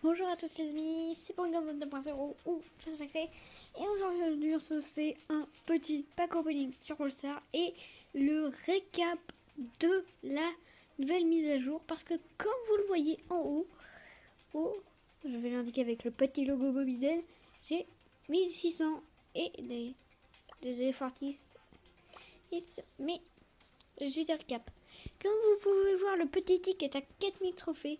Bonjour à tous les amis, c'est pour une 2.0 ou Face Sacré. Et aujourd'hui on se fait un petit pack opening sur All-Star et le récap de la nouvelle mise à jour. Parce que comme vous le voyez en haut, je vais l'indiquer avec le petit logo Bobidel, j'ai 1600 et des effortistes, mais j'ai des récaps. Comme vous pouvez voir, le petit tic est à 4000 trophées.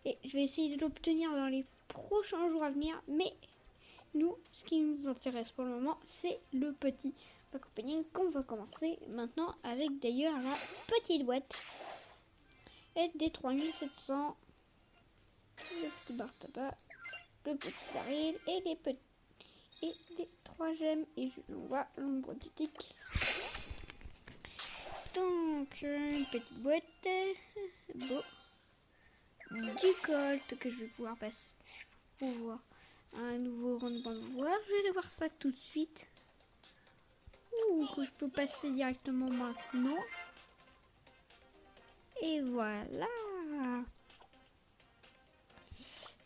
Et je vais essayer de l'obtenir dans les prochains jours à venir. Mais nous, ce qui nous intéresse pour le moment, c'est le petit pack opening qu'on va commencer maintenant avec d'ailleurs la petite boîte. Et des 3700, le petit bar tabac, le petit baril et les 3 gemmes. Et je vois l'ombre du tic. Donc, une petite boîte. Beau. Du Colt que je vais pouvoir passer pour voir un nouveau rendez-vous de voir. Je vais aller voir ça tout de suite. Ou que je peux passer directement maintenant. Et voilà.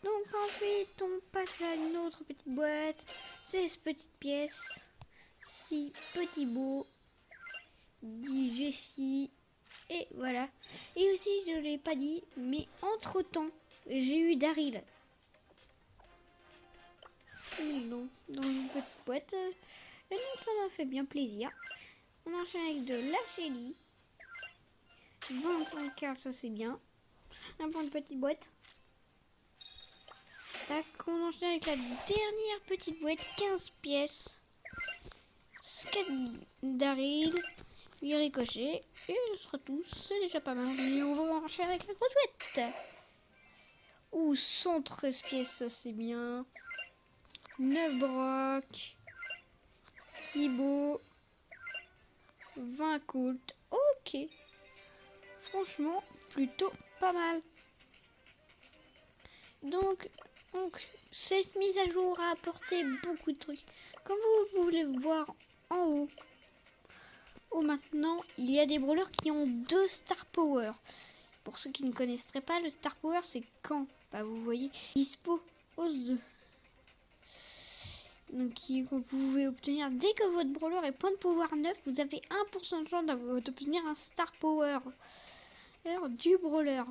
Donc ensuite on passe à une autre petite boîte. 16 petites pièces. 6 petits beaux. 10 Jessie. Et voilà. Et aussi, je ne l'ai pas dit, mais entre temps, j'ai eu Daryl. Dans une petite boîte. Et donc, ça m'a fait bien plaisir. On enchaîne avec de la Shelly. 25 cartes, ça c'est bien. Un point de petite boîte. Tac, on enchaîne avec la dernière petite boîte. 15 pièces. Skate Daryl. 8 ricochets, et ce sera tout, c'est déjà pas mal. Mais on va enchaîner avec la grosse boîte. Ouh, 113 pièces, ça c'est bien. 9 brocs. 10 beaux. 20 colt. Ok. Franchement, plutôt pas mal. Donc, cette mise à jour a apporté beaucoup de trucs. Comme vous pouvez le voir en haut. Maintenant, il y a des brawlers qui ont 2 Star Power. Pour ceux qui ne connaisseraient pas, le Star Power, c'est quand vous voyez, dispose de... Donc, vous pouvez obtenir dès que votre brawler est point de pouvoir 9, vous avez 1% de chance d'obtenir un Star Power du brawler.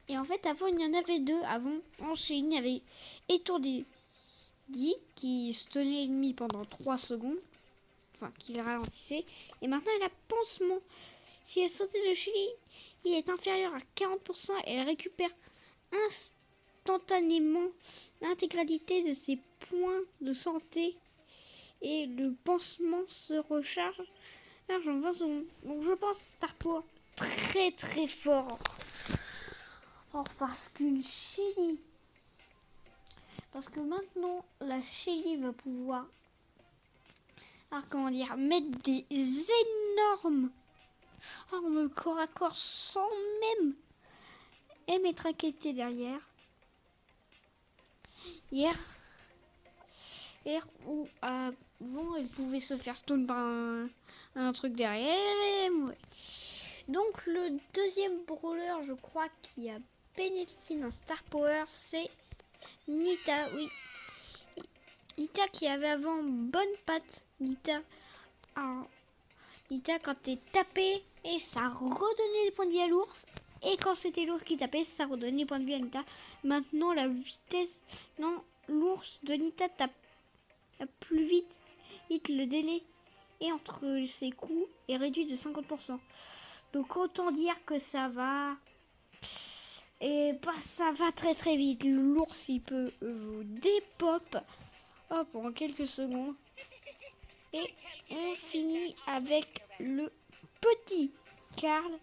Et en fait, avant, il y en avait 2. Avant, en chaîne, il y avait étourdi qui stunnait l'ennemi pendant 3 secondes. Enfin, qui le ralentissait. Et maintenant, il a pansement. Si elle sautait de Shelly, il est inférieur à 40% et elle récupère instantanément l'intégralité de ses points de santé. Et le pansement se recharge en 20 secondes. Donc je pense Star Power très très fort. Or parce qu'une Shelly. Parce que maintenant, la Shelly va pouvoir... mettre des énormes armes corps à corps sans même être inquiété derrière. Hier ou avant, il pouvait se faire stun par un truc derrière. Ouais. Donc le deuxième brawler, je crois, qui a bénéficié d'un Star Power, c'est Nita. Oui. Nita qui avait avant bonne patte. Nita quand t'es tapé et ça redonnait des points de vie à l'ours. Et quand c'était l'ours qui tapait, ça redonnait des points de vie à Nita. Maintenant la vitesse, non, l'ours de Nita tape plus vite. Le délai et entre ses coups est réduit de 50%. Donc autant dire que ça va. Et ça va très très vite. L'ours il peut vous dépop en quelques secondes. Et on finit avec le petit Karl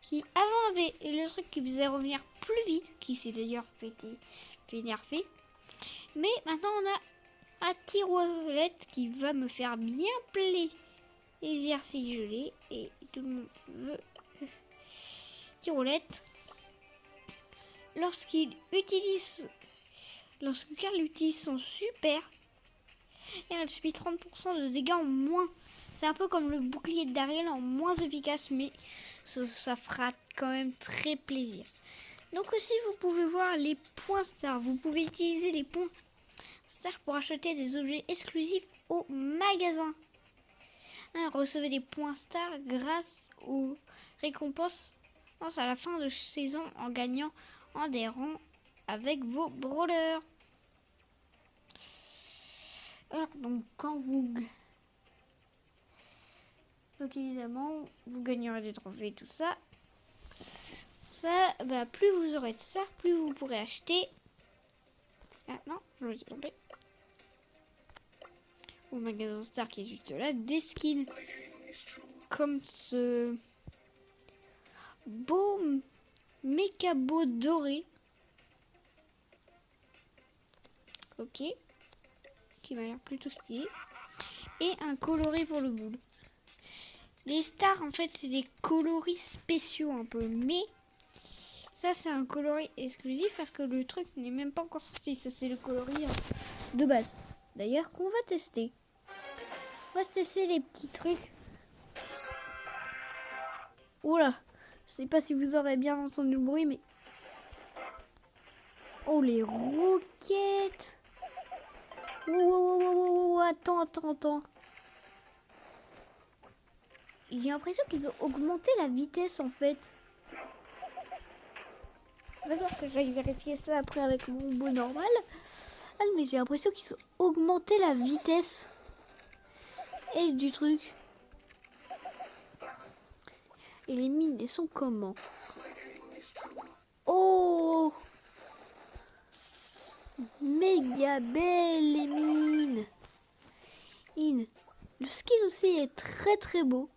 qui avant avait le truc qui faisait revenir plus vite, qui s'est d'ailleurs fait nerfer. Mais maintenant on a un tirolette qui va me faire bien plaisir si je l'ai. Et tout le monde veut tirolette. Lorsque Karl utilise son super, et elle subit 30% de dégâts en moins. C'est un peu comme le bouclier de Daryl en moins efficace, mais ça fera quand même très plaisir. Donc aussi, vous pouvez voir les points stars. Vous pouvez utiliser les points stars pour acheter des objets exclusifs au magasin. Recevez des points stars grâce aux récompenses à la fin de saison en gagnant en des rangs avec vos brawlers. Alors, donc quand vous... Donc évidemment, vous gagnerez des trophées, tout ça. Ça, plus vous aurez de ça, plus vous pourrez acheter. Ah non, je me suis trompé. Au magasin Star qui est juste là, des skins. Comme ce beau mécabo doré. Ok. Qui m'a l'air plutôt stylé. Et un coloris pour le boule. Les stars, en fait, c'est des coloris spéciaux un peu. Mais ça, c'est un coloris exclusif parce que le truc n'est même pas encore sorti. Ça, c'est le coloris de base. D'ailleurs, qu'on va tester. On va tester les petits trucs. Oula, je sais pas si vous aurez bien entendu le bruit, mais... Oh, les roquettes. Oh, attends. J'ai l'impression qu'ils ont augmenté la vitesse, en fait. On va voir que j'aille vérifier ça après avec mon beau normal. Ah, mais j'ai l'impression qu'ils ont augmenté la vitesse. Et du truc. Et les mines, elles sont comment? Oh! Méga belle les mines! Le skin aussi est très très beau.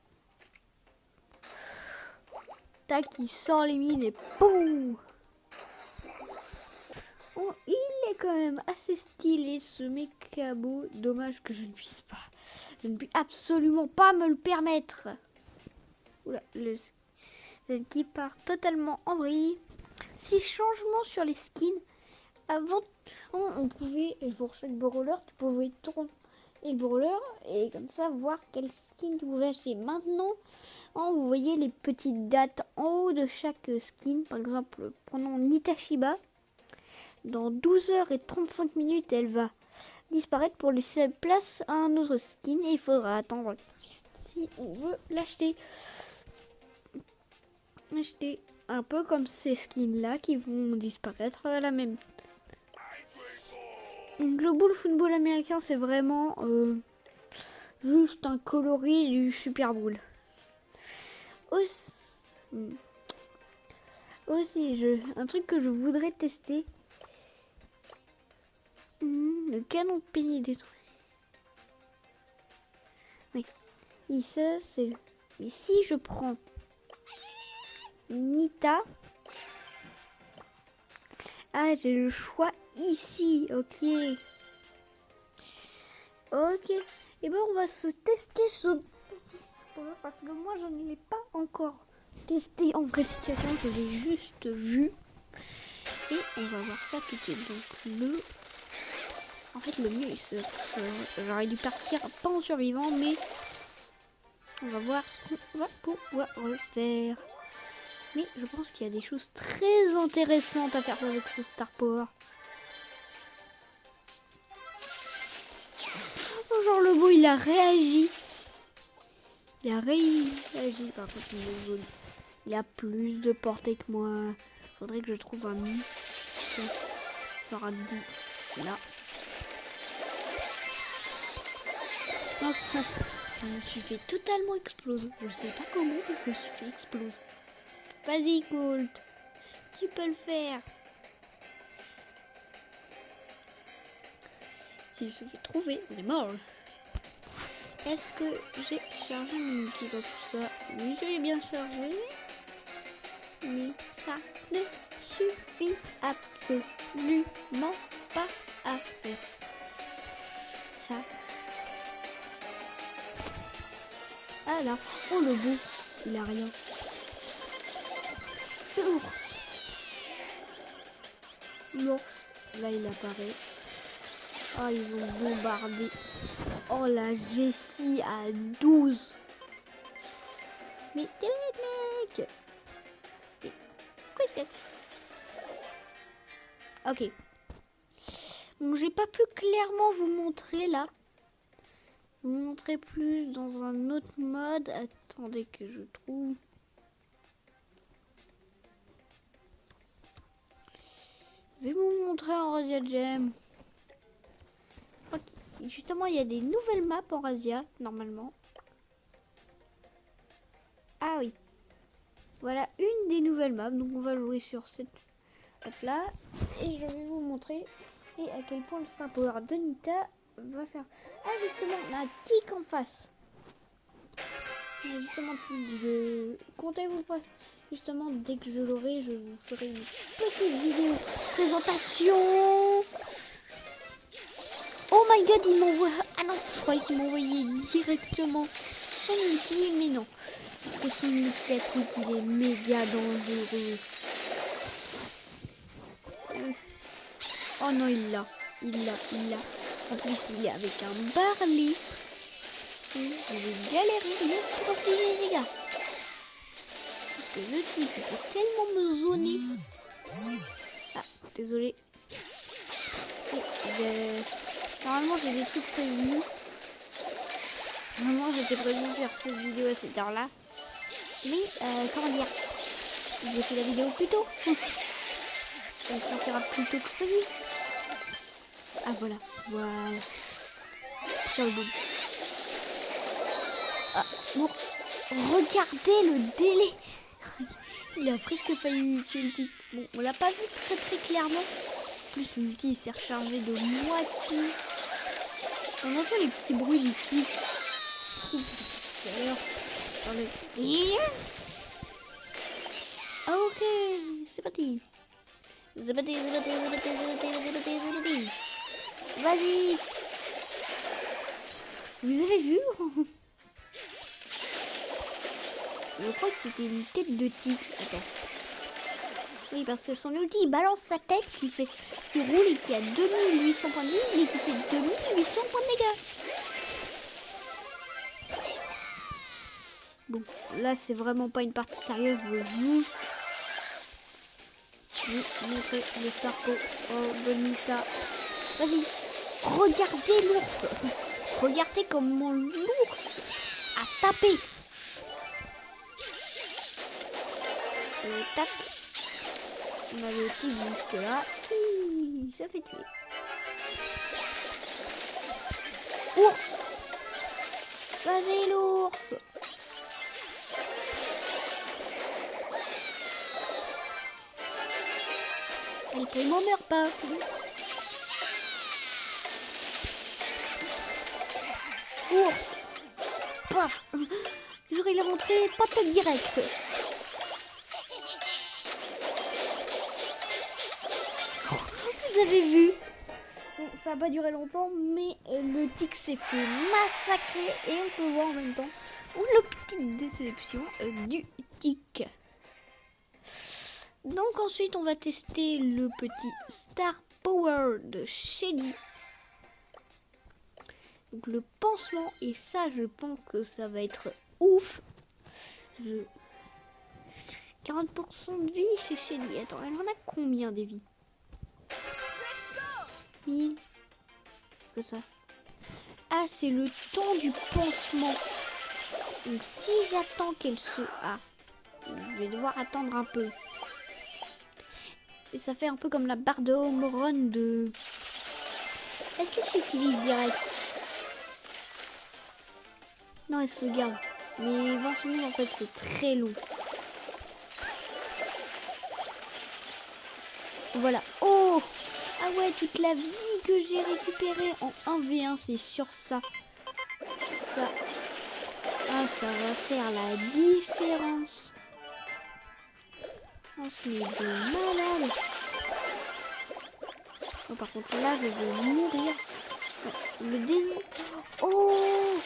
Tac, il sort les mines et boum! Oh, il est quand même assez stylé ce mécabo. Dommage que je ne puisse pas. Je ne puis absolument pas me le permettre. Oula, le skin part totalement en vrille. 6 changements sur les skins. Avant, on pouvait, et pour chaque brawler, tu pouvais tourner le brawler et comme ça voir quel skin tu pouvais acheter. Maintenant, vous voyez les petites dates en haut de chaque skin. Par exemple, prenons Nitashiba. Dans 12h35, elle va disparaître pour laisser place à un autre skin et il faudra attendre si on veut l'acheter. Acheter un peu comme ces skins là qui vont disparaître à la même. Donc, le Bull Football américain, c'est vraiment juste un coloris du Super Bowl. Aussi un truc que je voudrais tester. Le canon pénis détruit. Oui. Et ça, c'est... Mais si je prends Nita... Ah, j'ai le choix ici. Ok. Et ben, on va se tester ce... Parce que moi, je ne l'ai pas encore testé en vraie situation. Je l'ai juste vu. Et on va voir ça tout de suite. Donc, en fait, le mieux, j'aurais dû partir pas en survivant, mais on va voir ce qu'on va pouvoir refaire. Mais je pense qu'il y a des choses très intéressantes à faire avec ce Star Power. Oh, genre le beau, il a réagi. Par contre, il a plus de portée que moi. Faudrait que je trouve un mi. Genre un 10. Là. Non, je me suis fait totalement exploser. Je sais pas comment, mais je me suis fait exploser. Vas-y, Colt. Tu peux le faire. Si je me fais trouver, on est mort. Est-ce que j'ai chargé mon outil dans tout ça? Oui, je l'ai bien chargé. Mais ça ne suffit absolument pas à faire ça. Alors, oh le beau, il a rien. L'ours, là il apparaît. Oh, ils ont bombardé. Oh, la Jessie à 12. Mais mec. Mais, quoi c'est... Ok. Bon, j'ai pas pu clairement vous montrer là. Vous montrer plus dans un autre mode. Attendez que je trouve. Je vais vous montrer en Razia Gem. Ok. Justement, il y a des nouvelles maps en Razia, normalement. Ah oui. Voilà une des nouvelles maps. Donc on va jouer sur cette map là. Et je vais vous montrer et à quel point le Star Power de Nita va faire. Ah justement, on a un tic en face. Justement, je comptez vous pas. Justement, dès que je l'aurai, je vous ferai une petite vidéo présentation. Oh my god, il m'envoie. Ah non, je croyais qu'il m'envoyait directement son ulti, mais non. Parce que son ultiatique, il est méga dangereux. Oh non, il l'a. En plus, il est avec un Barley. Et je vais galérer pour infliger les dégâts. Parce que le type peut tellement me zoner. Ah, désolé. Normalement, j'ai des trucs prévus. Normalement, j'étais prévu de faire cette vidéo à cette heure-là. Mais, comment dire, j'ai fait la vidéo plus tôt. Elle sortira plus tôt que prévu. Ah, voilà. Sur le bout. Ah, bon. Regardez le délai. Il a presque failli utiliser l'ulti. Bon, on l'a pas vu très clairement. En plus, l'ulti s'est rechargé de moitié. On entend les petits bruits du tic. Ok, c'est parti. Vas-y. Vous avez vu? Je crois que c'était une tête de tic. Attends. Oui, parce que son ulti, il balance sa tête qui roule et qui a 2800 points de vie, mais qui fait 2800 points de dégâts. Bon, là, c'est vraiment pas une partie sérieuse. Je veux juste vous montrer le Star Power de Nita. Vas-y, regardez l'ours. Regardez comment l'ours a tapé. Tac. On a le petit juste là qui se fait tuer. Ours. Vas-y l'ours. Elle ne m'en meurt pas. Ours. Paf. J'aurais la montré pas direct. Vous avez vu? Bon, ça n'a pas duré longtemps, mais le tic s'est fait massacrer et on peut voir en même temps la petite déception du tic. Donc ensuite, on va tester le petit Star Power de Shelly. Donc le pansement, et ça, je pense que ça va être ouf. 40% de vie chez Shelly. Attends, elle en a combien des vies? 1000. C'est quoi ça? Ah, c'est le temps du pansement. Donc si j'attends qu'elle se... Ah, je vais devoir attendre un peu. Et ça fait un peu comme la barre de home run de... Est-ce que j'utilise direct? Non, elle se garde. Mais 20 secondes, en fait, c'est très long. Voilà. Oh! Ah ouais, toute la vie que j'ai récupérée en 1v1, c'est sur ça. Ça. Ah, ça va faire la différence. On se met de malade. Oh, par contre, là, je vais mourir. Le désir. Oh!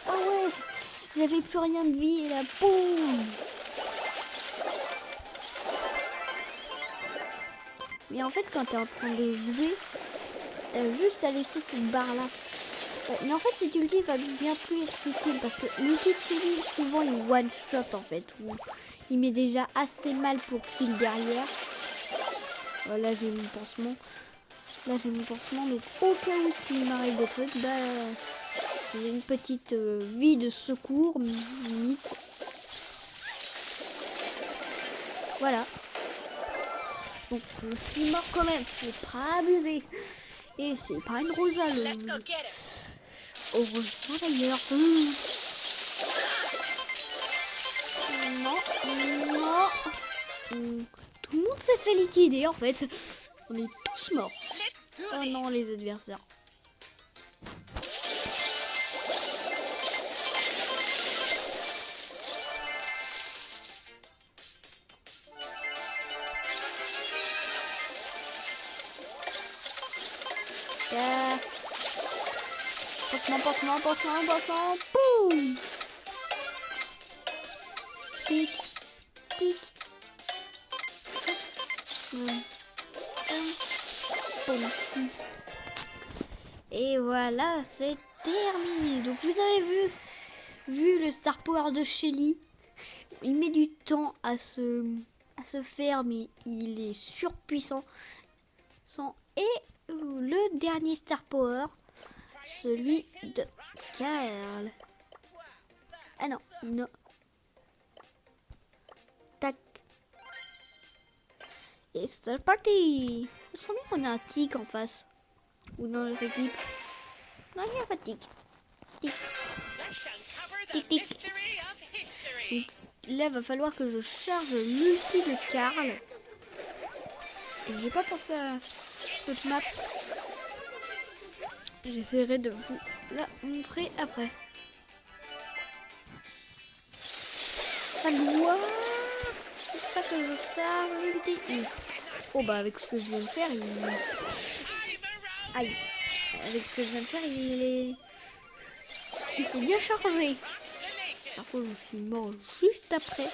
Ah ouais! J'avais plus rien de vie et là, boum! Mais en fait, quand tu es en train de jouer, t'as juste à laisser cette barre-là. Mais en fait, cette ulti va bien plus être utile parce que l'ulti de Shelly, souvent, il one-shot en fait. Où il met déjà assez mal pour kill derrière. Là j'ai mon pansement. Donc au cas où s'il m'arrive des trucs, bah j'ai une petite vie de secours limite. Voilà. Donc je suis mort quand même, faut pas abuser. Et c'est pas une rosa le... Heureusement d'ailleurs. Non, non. Tout le monde s'est fait liquider en fait. On est tous morts. Oh non, les adversaires. Pansement. Boum. Tic, tic. Boum. Et voilà, c'est terminé. Donc vous avez vu le Star Power de Shelly. Il met du temps à se faire, mais il est surpuissant. Et le dernier Star Power, celui de Carl. Ah non. Tac. Et c'est parti. Je sens bien qu'on a un tic en face. Ou dans notre équipe. Non, il n'y a pas de tic. Tic. Donc, là, il va falloir que je charge l'ulti de Carl. Et j'ai pas pensé à notre map. J'essaierai de vous la montrer après. C'est ça que je charge l'ulti. Oh bah avec ce que je viens de faire, aïe. Avec ce que je viens de faire, il s'est bien chargé. Par contre, je suis mort juste après.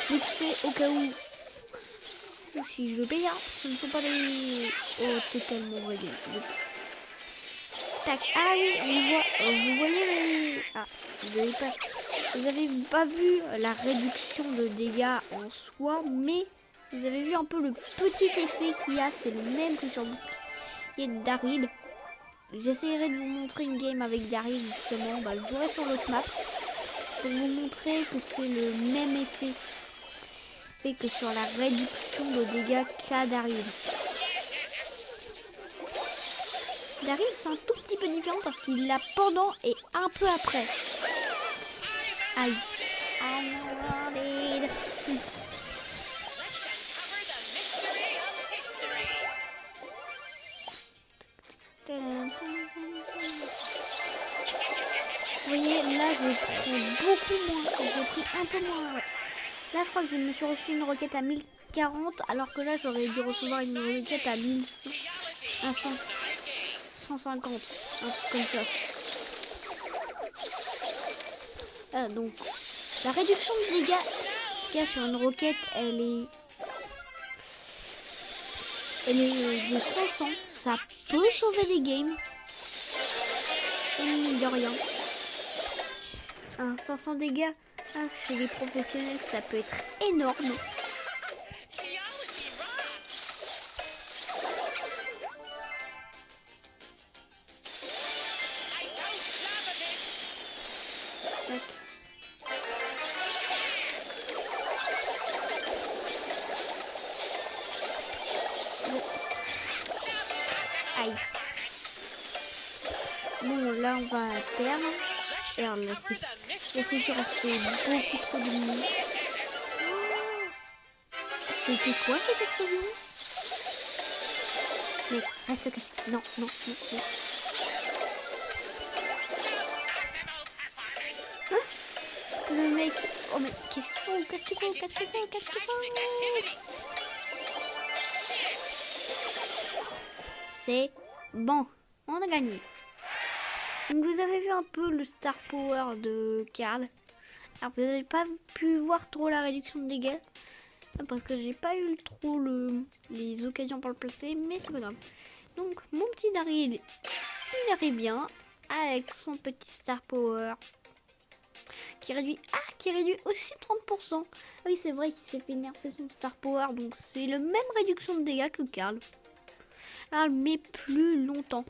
Donc c'est au cas où. Si je perds, ce ne sont pas les... Oh, totalement réglé. Tac. Ah oui, vous voyez les... Ah, vous avez pas vu la réduction de dégâts en soi, mais vous avez vu un peu le petit effet qu'il y a. C'est le même que sur Daryl. J'essaierai de vous montrer une game avec Daryl justement. Bah, je jouerai sur l'autre map pour vous montrer que c'est le même effet que sur la réduction de dégâts qu'a Daryl. Daryl c'est un tout petit peu différent parce qu'il l'a pendant et un peu après. Aïe. Vous voyez, là je prends beaucoup moins. J'ai pris un peu moins. Ouais. Là je crois que je me suis reçu une requête à 1040 alors que là j'aurais dû recevoir une requête à 150. Un truc comme ça. Ah, donc la réduction de dégâts sur une roquette elle est de 500. Ça peut sauver des games. Et mine de rien. 500 dégâts chez les professionnels, ça peut être énorme. Aïe. Bon, là on va perdre. Regarde, là c'est sûr, on fait beaucoup trop de minutes. C'était quoi cette explosion? Mais reste caché. Non. Le mec... Oh mais qu'est-ce qu'il faut? C'est bon. On a gagné. Donc vous avez vu un peu le Star Power de Carl. Alors vous n'avez pas pu voir trop la réduction de dégâts. Parce que j'ai pas eu trop les occasions pour le placer. Mais c'est pas grave. Donc mon petit Daryl, il arrive bien. Avec son petit Star Power. qui réduit aussi 30%. Ah oui, c'est vrai qu'il s'est fait nerfer son Star Power, donc c'est le même réduction de dégâts que Karl. Ah, mais plus longtemps.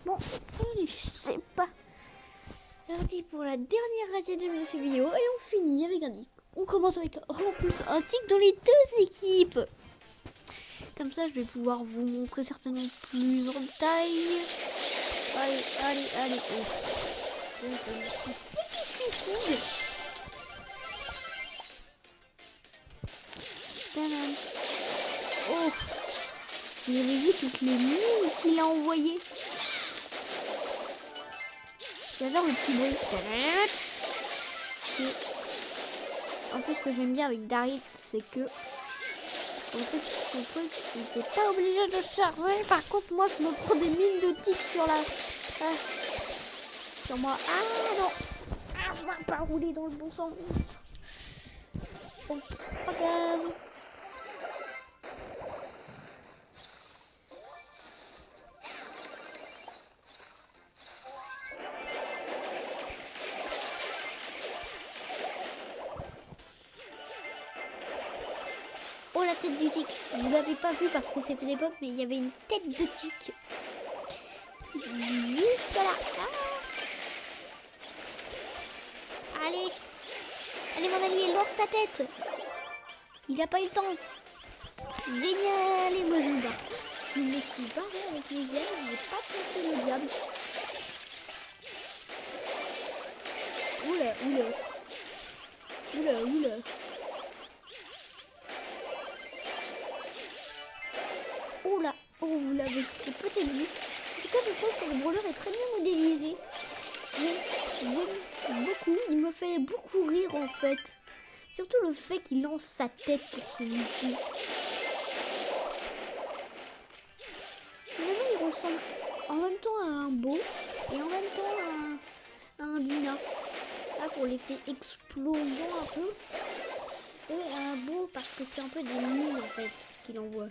Bon, allez, c'est pas parti pour la dernière racette de cette vidéo et on finit avec un tic. On commence avec en plus un tic dans les deux équipes. Comme ça, je vais pouvoir vous montrer certainement plus en détail. Allez, allez, allez. Oh, je me suis petit suicide. Tadam. Oh, vous avez vu toutes les mines qu'il a envoyées. J'adore le petit bruit. Et en plus, ce que j'aime bien avec Daryl, c'est que son truc, il n'était pas obligé de charger. Par contre, moi, je me prends des mines de tic sur la... sur moi. Ah non. Ah, je vais pas rouler dans le bon sens. Bon, pas grave. Oh, la tête du tic. Vous l'avez pas vu parce que c'était des pop, mais il y avait une tête de tic. Juste là. Ah. Allez. Allez, mon ami, lance ta tête. Il a pas eu le temps. Génial. Et moi, je me barre. Je me suis barré avec les ailes. Je n'ai pas tenté le diable. Oula, oula. Oula, oula. Oula, oh, vous l'avez peut-être vu. En tout cas, je trouve que le brawler est très bien modélisé. J'aime beaucoup, il me fait beaucoup rire en fait. Surtout le fait qu'il lance sa tête pour son outil. Finalement, il ressemble en même temps à un beau et en même temps à un Dina. Là, pour l'effet explosion un peu. Et un beau parce que c'est un peu des mines en fait ce qu'il envoie.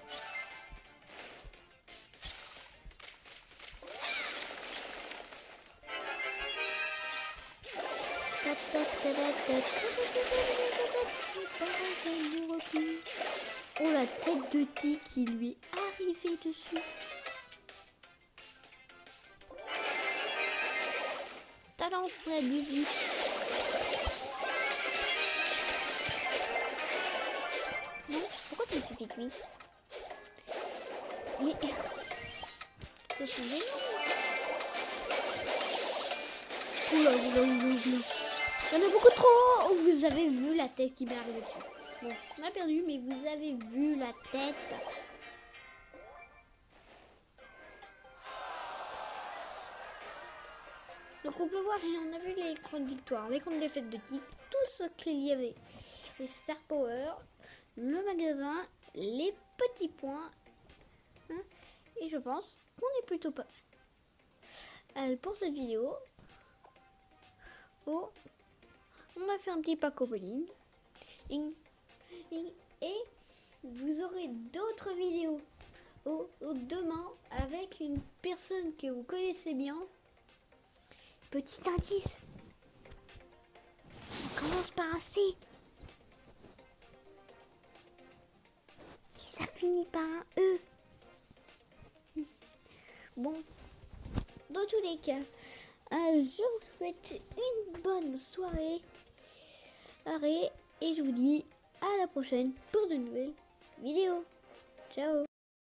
Oh, la tête de tic qui lui est arrivée dessus. Talent, on a 18. Non, pourquoi tu me fais pique lui? Mais... ce sont des noms. Oula, oula, oula, oula. Il y en a beaucoup trop. Oh, vous avez vu la tête qui m'est arrivée dessus. Bon, on a perdu, mais vous avez vu la tête. Donc on peut voir, on a vu les grandes victoires, les grandes défaites de tic, tout ce qu'il y avait. Les Star Power, le magasin, les petits points. Hein, et je pense qu'on est plutôt pas mal pour cette vidéo. Oh, on a fait un petit pack opening. Et vous aurez d'autres vidéos demain avec une personne que vous connaissez bien. Petit indice. Ça commence par un C. Et ça finit par un E. Bon, dans tous les cas, je vous souhaite une bonne soirée. Et je vous dis à la prochaine pour de nouvelles